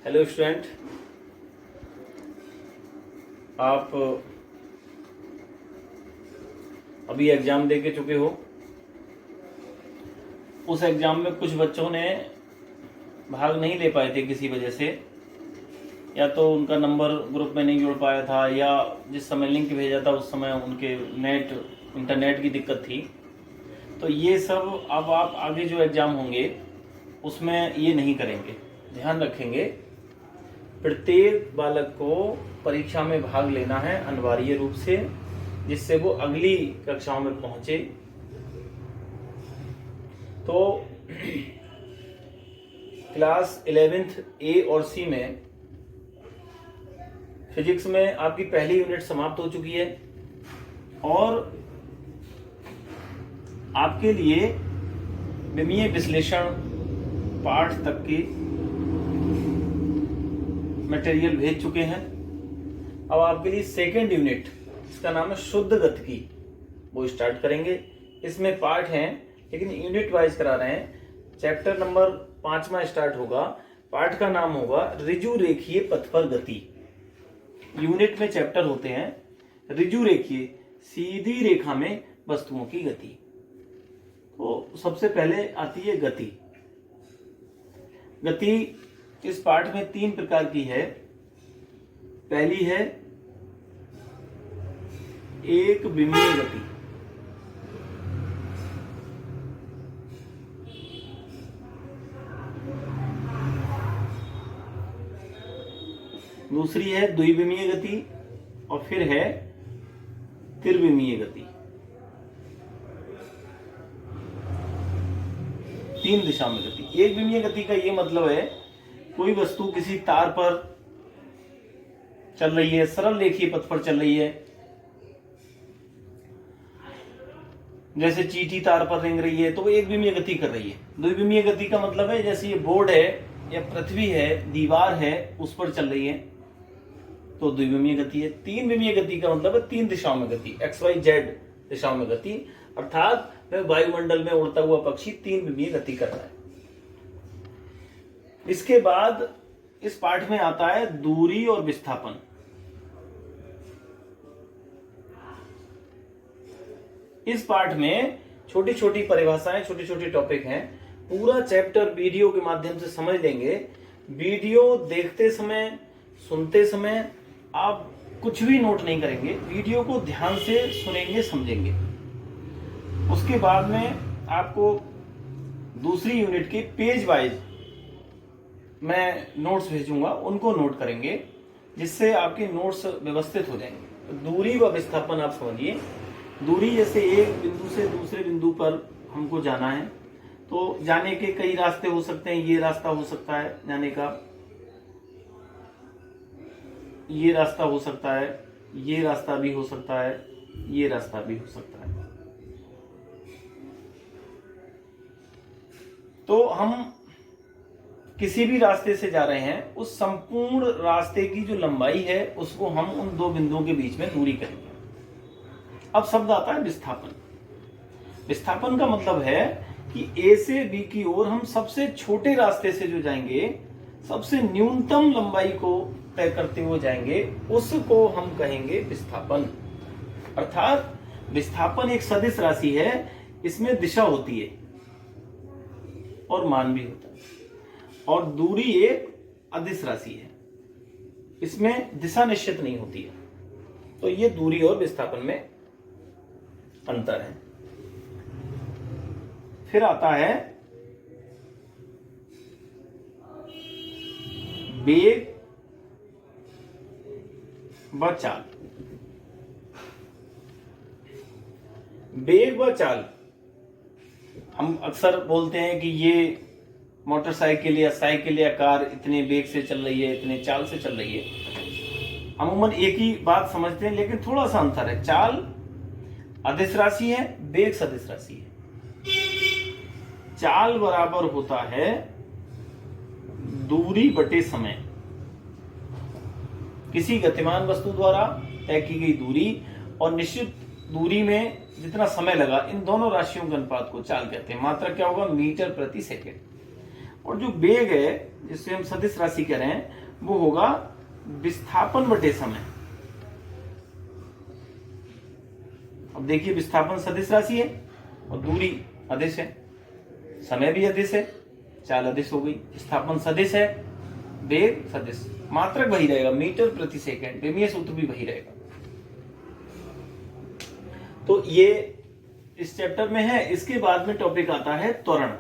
Hello student, आप अभी exam दे के चुके हो। उस एग्ज़ाम में कुछ बच्चों ने भाग नहीं ले पाए थे किसी वजह से, या तो उनका नंबर ग्रुप में नहीं जुड़ पाया था, या जिस समय लिंक भेजा था उस समय उनके इंटरनेट की दिक्कत थी। तो ये सब अब आप आगे जो एग्ज़ाम होंगे उसमें ये नहीं करेंगे, ध्यान रखेंगे। प्रत्येक बालक को परीक्षा में भाग लेना है अनिवार्य रूप से, जिससे वो अगली कक्षाओं में पहुंचे। तो क्लास 11th ए और सी में फिजिक्स में आपकी पहली यूनिट समाप्त हो चुकी है और आपके लिए विमीय विश्लेषण पाठ तक की मटेरियल भेज चुके हैं। अब आपके लिए सेकेंड यूनिट, इसका नाम है शुद्ध गतिकी, वो स्टार्ट करेंगे। इसमें पार्ट हैं लेकिन यूनिट वाइज करा रहे हैं। चैप्टर नंबर 5वां स्टार्ट होगा। पार्ट का नाम होगा ऋजु रेखीय पथ पर गति। यूनिट में चैप्टर होते हैं ऋजु रेखीय, सीधी रेखा में वस्तुओं की गति। तो सबसे पहले आती है गति। गति इस पाठ में 3 प्रकार की है। पहली है एक विमीय गति, दूसरी है द्विविमीय गति और फिर है त्रिविमीय गति। 3 दिशा में गति। एक विमीय गति का ये मतलब है कोई वस्तु किसी तार पर चल रही है, सरल रेखीय पथ पर चल रही है, जैसे चींटी तार पर रेंग रही है तो वो एक विमीय गति कर रही है। द्विविमीय गति का मतलब है जैसे ये बोर्ड है या पृथ्वी है, दीवार है, उस पर चल रही है तो द्विविमीय गति है। 3 विमीय गति का मतलब है 3 दिशाओं में गति, XYZ दिशाओं में गति, अर्थात वह वायुमंडल में उड़ता हुआ पक्षी 3 विमीय गति कर रहा है। इसके बाद इस पाठ में आता है दूरी और विस्थापन। इस पाठ में छोटी छोटी परिभाषाएं, छोटे छोटे टॉपिक हैं। पूरा चैप्टर वीडियो के माध्यम से समझ लेंगे। वीडियो देखते समय, सुनते समय आप कुछ भी नोट नहीं करेंगे, वीडियो को ध्यान से सुनेंगे, समझेंगे। उसके बाद में आपको दूसरी यूनिट के पेज वाइज मैं नोट्स भेजूंगा, उनको नोट करेंगे, जिससे आपके नोट्स व्यवस्थित हो जाएंगे। दूरी व विस्थापन आप समझिए। दूरी जैसे एक बिंदु से दूसरे बिंदु पर हमको जाना है, तो जाने के कई रास्ते हो सकते हैं। ये रास्ता हो सकता है जाने का, ये रास्ता हो सकता है, ये रास्ता भी हो सकता है, ये रास्ता भी हो सकता है। तो हम किसी भी रास्ते से जा रहे हैं, उस संपूर्ण रास्ते की जो लंबाई है उसको हम उन 2 बिंदुओं के बीच में दूरी करेंगे। अब शब्द आता है विस्थापन। विस्थापन का मतलब है कि A से B की ओर हम सबसे छोटे रास्ते से जो जाएंगे, सबसे न्यूनतम लंबाई को तय करते हुए जाएंगे, उसको हम कहेंगे विस्थापन। अर्थात विस्थापन एक सदिश राशि है, इसमें दिशा होती है और मान भी होता है, और दूरी एक अदिश राशि है, इसमें दिशा निश्चित नहीं होती है। तो ये दूरी और विस्थापन में अंतर है। फिर आता है वेग व चाल। वेग व चाल हम अक्सर बोलते हैं कि ये मोटरसाइकिल या साइकिल या कार इतने वेग से चल रही है, इतने चाल से चल रही है। अमूमन एक ही बात समझते हैं, लेकिन थोड़ा सा अंतर है। चाल अदिश राशि है, वेग सदिश राशि है। चाल बराबर होता है दूरी बटे समय। किसी गतिमान वस्तु द्वारा तय की गई दूरी और निश्चित दूरी में जितना समय लगा, इन दोनों राशियों के अनुपात को चाल कहते हैं। मात्रक क्या होगा? मीटर प्रति सेकंड। और जो वेग है जिससे हम सदिश राशि कह रहे हैं वो होगा विस्थापन बटे समय। अब देखिए विस्थापन सदिश राशि है और दूरी अदिश है, समय भी अदिश है, चाल अदिश हो गई। विस्थापन सदिश है, वेग सदिश, मात्रक वही रहेगा मीटर प्रति सेकंड, विमीय सूत्र भी वही रहेगा। तो ये इस चैप्टर में है। इसके बाद में टॉपिक आता है त्वरण।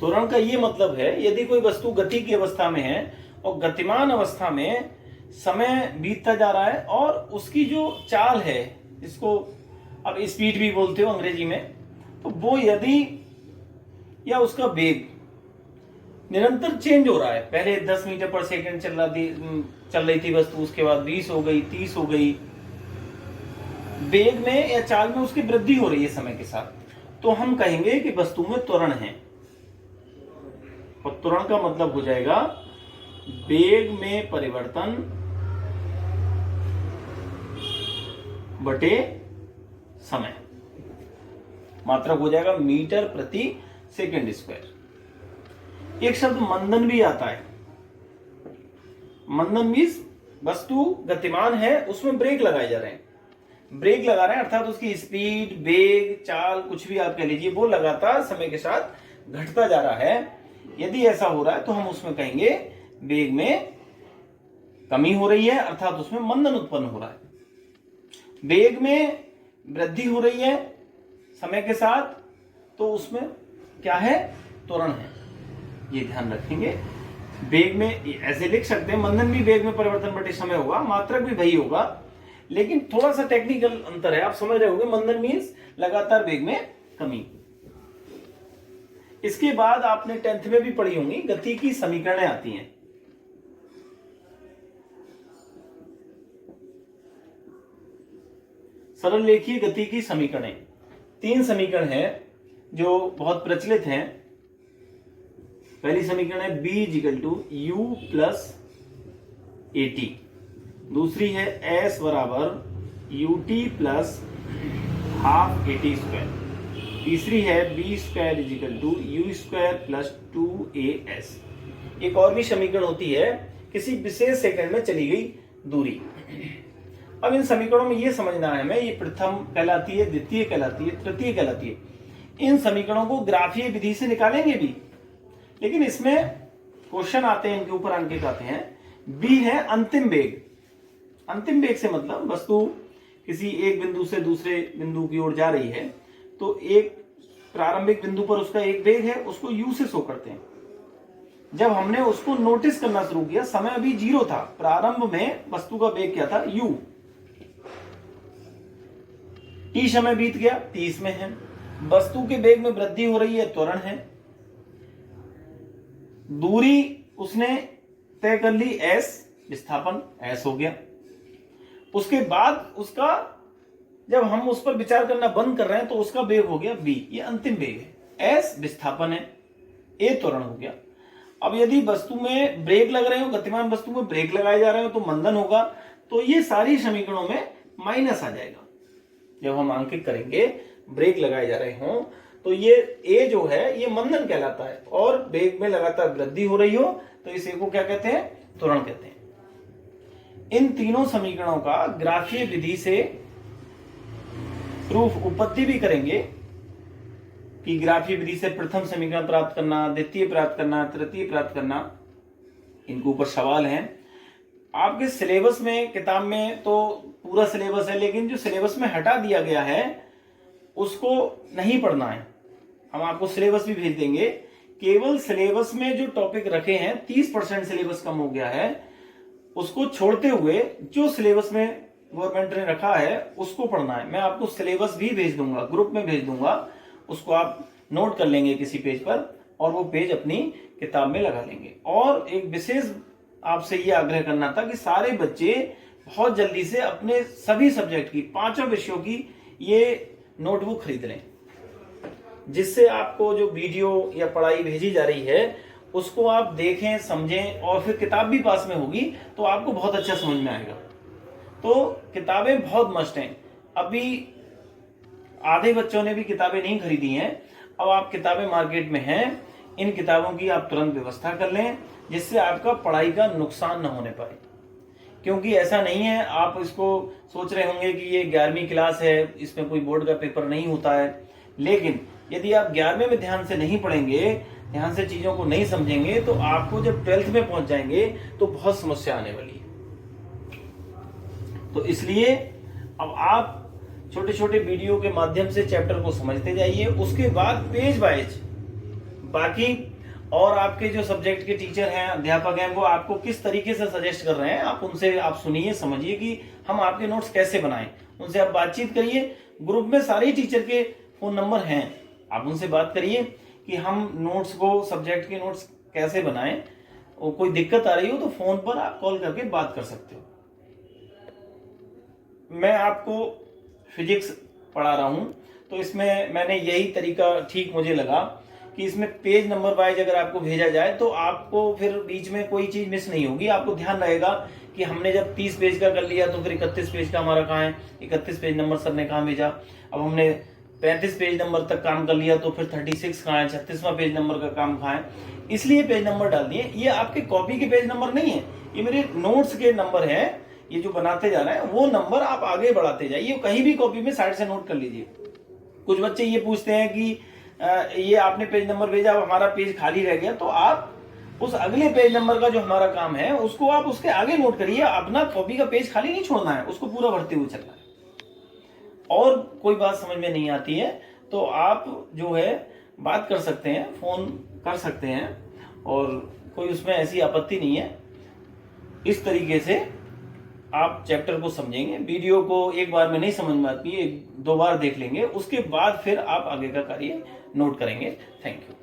त्वरण का ये मतलब है यदि कोई वस्तु गति की अवस्था में है और गतिमान अवस्था में समय बीतता जा रहा है और उसकी जो चाल है, इसको अब स्पीड भी बोलते हो अंग्रेजी में, तो वो यदि या उसका वेग निरंतर चेंज हो रहा है, पहले 10 मीटर पर सेकंड चल रही थी वस्तु, उसके बाद 20 हो गई, 30 हो गई, वेग में या चाल में उसकी वृद्धि हो रही है समय के साथ, तो हम कहेंगे कि वस्तु में त्वरण है। और त्वरण का मतलब हो जाएगा वेग में परिवर्तन बटे समय, मात्रक हो जाएगा मीटर प्रति सेकंड स्क्वायर। एक शब्द मंदन भी आता है। मंदन मीन्स वस्तु गतिमान है, उसमें ब्रेक लगाए जा रहे हैं, ब्रेक लगा रहे हैं अर्थात उसकी स्पीड, वेग, चाल कुछ भी आप कह लीजिए, वो लगातार समय के साथ घटता जा रहा है। यदि ऐसा हो रहा है तो हम उसमें कहेंगे वेग में कमी हो रही है अर्थात उसमें मंदन उत्पन्न हो रहा है। वेग में वृद्धि हो रही है समय के साथ तो उसमें क्या है, त्वरण है। ये ध्यान रखेंगे। वेग में ऐसे लिख सकते हैं, मंदन भी वेग में परिवर्तन बटे समय होगा, मात्रक भी वही होगा, लेकिन थोड़ा सा टेक्निकल अंतर है, आप समझ रहे होंगे। मंदन मीन्स लगातार वेग में कमी। इसके बाद आपने 10th में भी पढ़ी होंगी, गति की समीकरणें आती हैं। सरल लेखीय गति की समीकरणें 3 समीकरण हैं जो बहुत प्रचलित हैं। पहली समीकरण है b = u + at, दूसरी है s = ut + ½ at², तीसरी है b² = u² + 2as। एक और भी समीकरण होती है किसी विशेष सेकंड में चली गई दूरी। अब इन समीकरणों में यह समझना है हमें, ये प्रथम कहलाती है, द्वितीय कहलाती है, तृतीय कहलाती है। इन समीकरणों को ग्राफीय विधि से निकालेंगे भी, लेकिन इसमें क्वेश्चन आते हैं, इनके ऊपर अंकित आते हैं। बी है अंतिम वेग। अंतिम वेग से मतलब वस्तु किसी एक बिंदु से दूसरे बिंदु की ओर जा रही है, तो एक प्रारंभिक बिंदु पर उसका एक वेग है, उसको यू से शो करते हैं। जब हमने उसको नोटिस करना शुरू किया, समय अभी 0 था, प्रारंभ में वस्तु का वेग क्या था, यू। टी समय बीत गया, 30 में है, वस्तु के वेग में वृद्धि हो रही है, त्वरण है। दूरी उसने तय कर ली s, विस्थापन s हो गया। उसके बाद उसका जब हम उस पर विचार करना बंद कर रहे हैं तो उसका वेग हो गया v, ये अंतिम वेग है। s विस्थापन है, a त्वरण हो गया। अब यदि वस्तु में ब्रेक लग रहे हो, गतिमान वस्तु में ब्रेक लगाए जा रहे हो तो मंदन होगा, तो ये सारी समीकरणों में माइनस आ जाएगा। जब हम अंकित करेंगे ब्रेक लगाए जा रहे हो तो ये a जो है ये मंदन कहलाता है, और वेग में लगातार वृद्धि हो रही हो तो इस a को क्या कहते हैं, त्वरण कहते हैं। इन तीनों समीकरणों का ग्राफीय विधि से प्रूफ उपपत्ति भी करेंगे कि ग्राफीय विधि से प्रथम समीकरण प्राप्त करना, द्वितीय प्राप्त करना, तृतीय प्राप्त करना, इनके ऊपर सवाल हैं। आपके सिलेबस में, किताब में तो पूरा सिलेबस है, लेकिन जो सिलेबस में हटा दिया गया है उसको नहीं पढ़ना है। हम आपको सिलेबस भी भेज देंगे। केवल सिलेबस में जो टॉपिक रखे हैं, 30% सिलेबस कम हो गया है, उसको छोड़ते हुए जो सिलेबस में गवर्नमेंट ने रखा है उसको पढ़ना है। मैं आपको सिलेबस भी भेज दूंगा, ग्रुप में भेज दूंगा, उसको आप नोट कर लेंगे किसी पेज पर और वो पेज अपनी किताब में लगा लेंगे। और एक विशेष आपसे ये आग्रह करना था कि सारे बच्चे बहुत जल्दी से अपने सभी सब्जेक्ट की, 5 विषयों की ये नोटबुक खरीद लें, जिससे आपको जो वीडियो या पढ़ाई भेजी जा रही है उसको आप देखें, समझें, और फिर किताब भी पास में होगी तो आपको बहुत अच्छा समझ में आएगा। तो किताबें बहुत मस्ट हैं। अभी आधे बच्चों ने भी किताबें नहीं खरीदी हैं, अब आप किताबें मार्केट में हैं, इन किताबों की आप तुरंत व्यवस्था कर लें जिससे आपका पढ़ाई का नुकसान न होने पाए। क्योंकि ऐसा नहीं है, आप इसको सोच रहे होंगे कि ये 11वीं क्लास है, इसमें कोई बोर्ड का पेपर नहीं होता है, लेकिन यदि आप 11वें में ध्यान से नहीं पढ़ेंगे, ध्यान से चीजों को नहीं समझेंगे, तो आपको जब 12th में पहुंच जाएंगे तो बहुत समस्या आने वाली है। तो इसलिए अब आप छोटे छोटे वीडियो के माध्यम से चैप्टर को समझते जाइए, उसके बाद पेज वाइज बाकी और आपके जो सब्जेक्ट के टीचर हैं, अध्यापक हैं, वो आपको किस तरीके से सजेस्ट कर रहे हैं, आप उनसे आप सुनिए, समझिए कि हम आपके नोट्स कैसे बनाएं। उनसे आप बातचीत करिए, ग्रुप में सारे टीचर के फोन नंबर हैं, आप उनसे बात करिए कि हम नोट्स को, सब्जेक्ट के नोट्स कैसे बनाएं, और कोई दिक्कत आ रही हो तो फोन पर आप कॉल करके बात कर सकते हो। मैं आपको फिजिक्स पढ़ा रहा हूं, तो इसमें मैंने यही तरीका ठीक मुझे लगा कि इसमें पेज नंबर वाइज अगर आपको भेजा जाए तो आपको फिर बीच में कोई चीज मिस नहीं होगी। आपको ध्यान रहेगा कि हमने जब 30 पेज का कर लिया तो फिर 31 पेज का हमारा कहाँ है, 31 पेज नंबर सर ने कहाँ भेजा। अब हमने 35 पेज नंबर तक काम कर लिया तो फिर 36 कहाँ है, 36वां पेज नंबर का काम कहाँ है। इसलिए पेज नंबर डाल दिए। ये आपके कॉपी के पेज नंबर नहीं है, ये मेरे नोट्स के नंबर है। ये जो बनाते जा रहे हैं वो नंबर आप आगे बढ़ाते जाइए, कहीं भी कॉपी में साइड से नोट कर लीजिए। कुछ बच्चे ये पूछते हैं कि ये आपने पेज नंबर भेजा, अब हमारा पेज खाली रह गया, तो आप उस अगले पेज नंबर का जो हमारा काम है उसको आप उसके आगे नोट करिए। अपना कॉपी का पेज खाली नहीं छोड़ना है, उसको पूरा भरते हुए चलना है। और कोई बात समझ में नहीं आती है तो आप जो है बात कर सकते हैं, फोन कर सकते हैं, और कोई उसमें ऐसी आपत्ति नहीं है। इस तरीके से आप चैप्टर को समझेंगे। वीडियो को एक बार में नहीं समझ में आती है, 1-2 बार देख लेंगे, उसके बाद फिर आप आगे का कार्य नोट करेंगे। Thank you.